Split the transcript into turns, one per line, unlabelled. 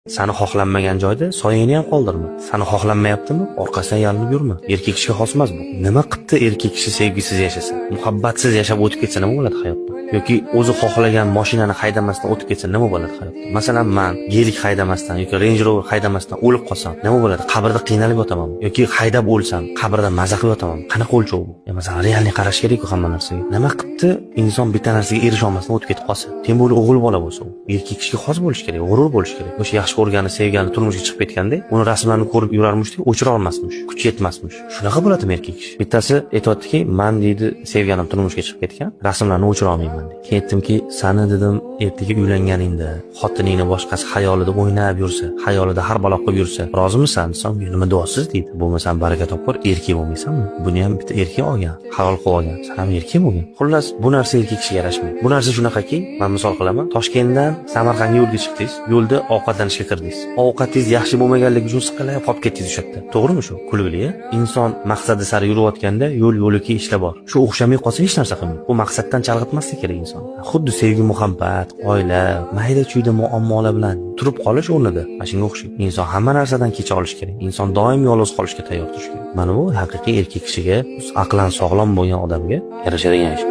Sani xohlanmagan joyda soyangni ham qoldirma. Sani xohlanmayaptimi? Orqasidan yalinib yurma. Erkak kishiga xos emas bu. Nima qildi erkak kishi sevgisiz yashasa, muhabbatsiz yashab o'tib ketsa nima bo'ladi hayotda? Yoki o'zi xohlagan mashinani haydamasdan o'tib ketsa nima bo'ladi hayotda? Masalan, men gelik haydamasdan yoki Range Rover haydamasdan o'lib qolsam, nima bo'ladi? Qabrda qiynalib yotamanmi? Yoki haydab o'lsam, qabrda maza qilib yotamanmi? Qanaqa o'lchov bu? Masalan, realni qarash kerak-ku hamma narsaga. Nima qildi inson bitta narsaga erisha olmasdan o'tib ketib qolsa? Tem bo'li o'g'il bola bo'lsa, u erkak kishiga xos bo'lish kerak, g'urur bo'lish kerak. O'sha yaxshi ko'rgani, sevgani turmushga chiqib ketganda, uni rasmlarni ko'rib yurarmishdi, o'chira olmasmish, kuchi yetmasmish. Shunaqa bo'ladimi erkak kishi? Bittasi aytayaptiki, "Men deydi, sevganim turmushga chiqib ketgan, rasmlarni o'chira olmayman" deydi. Keyin aytdimki, "Sani dedim, ertaga uylanganingda xotiningni boshqasi xayolida o'ynab yursa, xayolida har balo qilib yursa, rozimisan?" desam, "Nima duosiz" deydi. "Bo'lmasam baraka topar, erkak bo'lmaysanmi? Buni ham bitta erkak olgan, halol qilib olgan. Sen ham erkak bo'lgan." Xullas, bu narsa erkak kishiga yarashmaydi. Bu narsa shunaqaki, men misol qilaman, Toshkentdan Samarqandga yo'lga chiqdingiz, yo'lda ovqatlanishga kirdingiz. Ovqatingiz yaxshi bo'lmaganligi uchun siqilib qolib ketdingiz o'sha yerda. To'g'rimi shu? Kulgili. Inson maqsadi sari yurayotganda yo'l-yo'liki ishlar bor. Shu o'xshamay qolsa hech narsa qilmaydi. Bu maqsaddan chalg'itmaslik kerak inson. Xuddi sevgi, muhabbat, oila, mayda-chuyda muammolar bilan turib qolish o'rnida mana shunga o'xshaydi. Inson hamma narsadan kecha olish kerak. Inson doim yolg'iz qolishga tayyor turish kerak. Mana bu haqiqiy erkak kishiga, aqlan sog'lom bo'lgan odamga yarashadigan ish.